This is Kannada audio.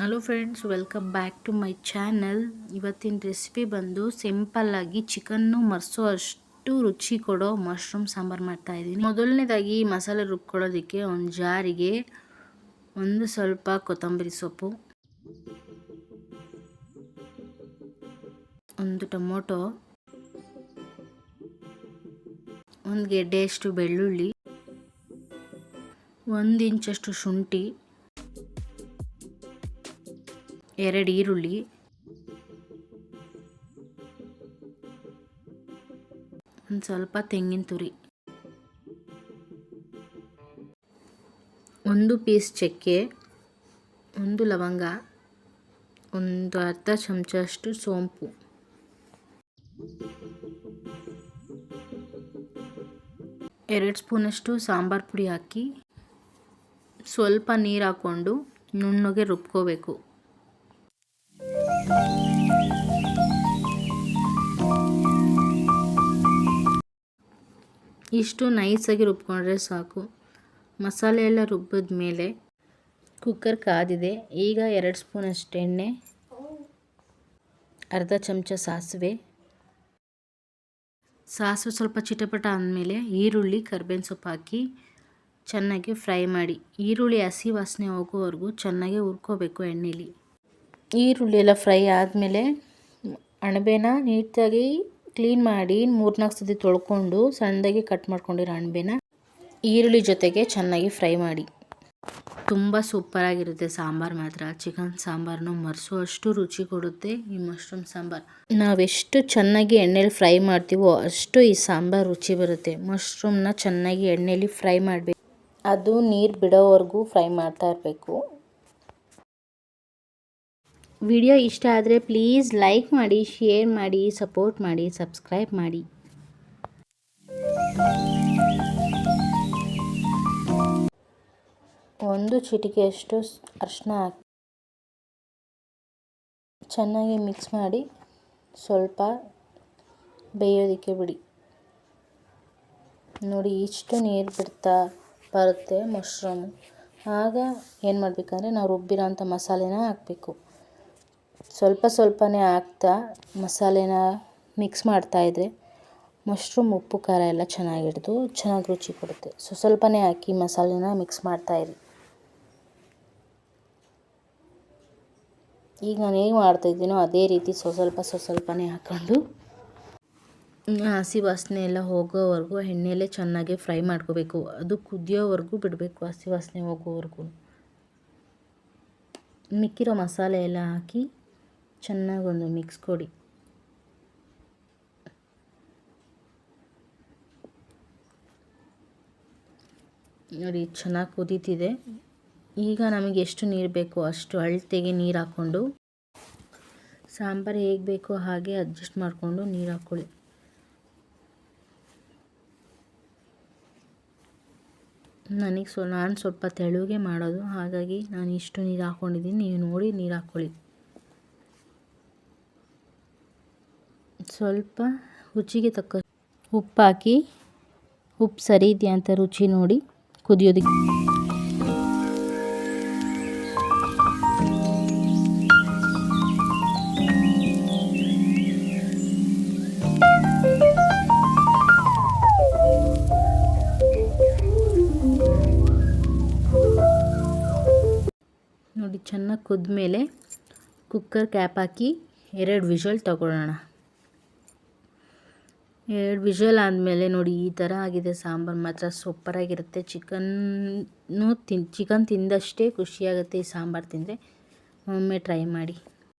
Hello friends, welcome back to my channel. ಇವತ್ತಿನ ರೆಸಿಪಿ ಬಂದು ಸಿಂಪಲ್ಲಾಗಿ ಚಿಕನ್ನು ಮರೆಸೋ ಅಷ್ಟು ರುಚಿ ಕೊಡೋ ಮಶ್ರೂಮ್ ಸಾಂಬಾರು ಮಾಡ್ತಾಯಿದ್ದೀನಿ. ಮೊದಲನೇದಾಗಿ ಮಸಾಲೆ ರುಬ್ಕೊಳ್ಳೋದಕ್ಕೆ ಒಂದು ಜಾರಿಗೆ ಒಂದು ಸ್ವಲ್ಪ ಕೊತ್ತಂಬರಿ ಸೊಪ್ಪು, ಒಂದು ಟೊಮೊಟೊ, ಒಂದು ಗೆಡ್ಡೆಯಷ್ಟು ಬೆಳ್ಳುಳ್ಳಿ, 1 ಇಂಚಷ್ಟು ಶುಂಠಿ, 2 ಈರುಳ್ಳಿ, ಒಂದು ಸ್ವಲ್ಪ ತೆಂಗಿನ ತುರಿ, 1 ಪೀಸ್ ಚಕ್ಕೆ, 1 ಲವಂಗ, ಒಂದು ಅರ್ಧ ಚಮಚಷ್ಟು ಸೋಂಪು, ಎರಡು ಸ್ಪೂನಷ್ಟು ಸಾಂಬಾರು ಪುಡಿ ಹಾಕಿ ಸ್ವಲ್ಪ ನೀರು ಹಾಕ್ಕೊಂಡು ನುಣ್ಣಗೆ ರುಬ್ಕೋಬೇಕು. ಇಷ್ಟು ನೈಸಾಗಿ ರುಬ್ಕೊಂಡ್ರೆ ಸಾಕು. ಮಸಾಲೆ ಎಲ್ಲ ರುಬ್ಬಿದ ಮೇಲೆ ಕುಕ್ಕರ್ ಕಾದಿದೆ. ಈಗ 2 ಸ್ಪೂನಷ್ಟು ಎಣ್ಣೆ, ಅರ್ಧ ಚಮಚ ಸಾಸಿವೆ ಸ್ವಲ್ಪ ಚಿಟಪಟ ಆದಮೇಲೆ ಈರುಳ್ಳಿ, ಕರಿಬೇವಿನ ಸೊಪ್ಪು ಹಾಕಿ ಚೆನ್ನಾಗಿ ಫ್ರೈ ಮಾಡಿ. ಈರುಳ್ಳಿ ಹಸಿ ವಾಸನೆ ಹೋಗೋವರೆಗೂ ಚೆನ್ನಾಗಿ ಹುರ್ಕೋಬೇಕು ಎಣ್ಣೆಲಿ. ಈರುಳ್ಳಿ ಎಲ್ಲ ಫ್ರೈ ಆದಮೇಲೆ ಅಣಬೆನ ನೀಟಾಗಿ ಕ್ಲೀನ್ ಮಾಡಿ 3-4 ಸತಿ ತೊಳ್ಕೊಂಡು ಸಣ್ಣದಾಗಿ ಕಟ್ ಮಾಡ್ಕೊಂಡಿರೋ ಅಣಬೆನ ಈರುಳ್ಳಿ ಜೊತೆಗೆ ಚೆನ್ನಾಗಿ ಫ್ರೈ ಮಾಡಿ. ತುಂಬ ಸೂಪರಾಗಿರುತ್ತೆ ಸಾಂಬಾರು. ಮಾತ್ರ ಚಿಕನ್ ಸಾಂಬಾರನ್ನು ಮರೆಸೋಷ್ಟು ರುಚಿ ಕೊಡುತ್ತೆ ಈ ಮಶ್ರೂಮ್ ಸಾಂಬಾರು. ನಾವೆಷ್ಟು ಚೆನ್ನಾಗಿ ಎಣ್ಣೆಲಿ ಫ್ರೈ ಮಾಡ್ತೀವೋ ಅಷ್ಟು ಈ ಸಾಂಬಾರು ರುಚಿ ಬರುತ್ತೆ. ಮಶ್ರೂಮ್ನ ಚೆನ್ನಾಗಿ ಎಣ್ಣೆಲಿ ಫ್ರೈ ಮಾಡಬೇಕು, ಅದು ನೀರು ಬಿಡೋವರೆಗೂ ಫ್ರೈ ಮಾಡ್ತಾ ಇರಬೇಕು. ವಿಡಿಯೋ ಇಷ್ಟ ಆದರೆ ಪ್ಲೀಸ್ ಲೈಕ್ ಮಾಡಿ, ಶೇರ್ ಮಾಡಿ, ಸಪೋರ್ಟ್ ಮಾಡಿ, ಸಬ್ಸ್ಕ್ರೈಬ್ ಮಾಡಿ. ಒಂದು ಚಿಟಿಕೆಯಷ್ಟು ಅರಿಶಿನ ಹಾಕಿ ಚೆನ್ನಾಗಿ ಮಿಕ್ಸ್ ಮಾಡಿ ಸ್ವಲ್ಪ ಬೇಯೋದಕ್ಕೆ ಬಿಡಿ. ನೋಡಿ, ಇಷ್ಟು ನೀರು ಬಿಡ್ತಾ ಬರುತ್ತೆ ಮಶ್ರೂಮು. ಆಗ ಏನು ಮಾಡಬೇಕಂದ್ರೆ ನಾವು ರುಬ್ಬಿರೋಂಥ ಮಸಾಲೆನ ಹಾಕಬೇಕು. ಸ್ವಲ್ಪನೇ ಹಾಕ್ತಾ ಮಸಾಲೆನ ಮಿಕ್ಸ್ ಮಾಡ್ತಾಯಿದ್ರೆ ಮಶ್ರೂಮ್ ಉಪ್ಪು ಖಾರ ಎಲ್ಲ ಚೆನ್ನಾಗಿ ರುಚಿ ಕೊಡುತ್ತೆ. ಸ್ವಲ್ಪನೇ ಹಾಕಿ ಮಸಾಲೆನ ಮಿಕ್ಸ್ ಮಾಡ್ತಾಯಿರಿ. ಈಗ ನಾನು ಹೇಗೆ ಮಾಡ್ತಾಯಿದ್ದೀನೋ ಅದೇ ರೀತಿ ಸ್ವಲ್ಪನೇ ಹಾಕ್ಕೊಂಡು ಹಸಿ ವಾಸನೆ ಎಲ್ಲ ಹೋಗೋವರೆಗೂ ಎಣ್ಣೆಯಲ್ಲೇ ಚೆನ್ನಾಗಿ ಫ್ರೈ ಮಾಡ್ಕೋಬೇಕು. ಅದು ಕುದಿಯೋವರೆಗೂ ಬಿಡಬೇಕು, ಹಸಿ ವಾಸನೆ ಹೋಗೋವರೆಗೂ. ಮಿಕ್ಕಿರೋ ಮಸಾಲೆ ಎಲ್ಲ ಹಾಕಿ ಚೆನ್ನಾಗೊಂದು ಮಿಕ್ಸ್ ಕೊಡಿ. ನೋಡಿ, ಚೆನ್ನಾಗಿ ಕುದೀತಿದೆ. ಈಗ ನಮಗೆ ಎಷ್ಟು ನೀರು ಬೇಕೋ ಅಷ್ಟು ಅಳತೆಗೆ ನೀರು ಹಾಕ್ಕೊಂಡು ಸಾಂಬಾರು ಹೇಗೆ ಬೇಕೋ ಹಾಗೆ ಅಡ್ಜಸ್ಟ್ ಮಾಡಿಕೊಂಡು ನೀರು ಹಾಕ್ಕೊಳ್ಳಿ. ನಾನು ಸ್ವಲ್ಪ ತೆಳುಗೆ ಮಾಡೋದು, ಹಾಗಾಗಿ ನಾನು ಇಷ್ಟು ನೀರು ಹಾಕ್ಕೊಂಡಿದ್ದೀನಿ. ನೀವು ನೋಡಿ ನೀರು ಹಾಕ್ಕೊಳ್ಳಿ. ಸ್ವಲ್ಪ ರುಚಿಗೆ ತಕ್ಕ ಉಪ್ಪು ಹಾಕಿ, ಉಪ್ಪು ಸರಿ ಇದೆಯಾ ಅಂತ ರುಚಿ ನೋಡಿ ಕುದಿಯೋದಕ್ಕೆ ನೋಡಿ. ಚೆನ್ನಾಗಿ ಕುದ್ಮೇಲೆ ಕುಕ್ಕರ್ ಕ್ಯಾಪ್ ಹಾಕಿ 2 ವಿಷಲ್ ತಗೊಳ್ಳೋಣ. 2 ವಿಷಲ್ ಆದಮೇಲೆ ನೋಡಿ ಈ ಥರ ಆಗಿದೆ ಸಾಂಬಾರು. ಮಾತ್ರ ಸೂಪರಾಗಿರುತ್ತೆ. ಚಿಕನ್ ತಿಂದಷ್ಟೇ ಖುಷಿಯಾಗುತ್ತೆ ಈ ಸಾಂಬಾರು ತಿಂದರೆ. ಒಮ್ಮೆ ಟ್ರೈ ಮಾಡಿ.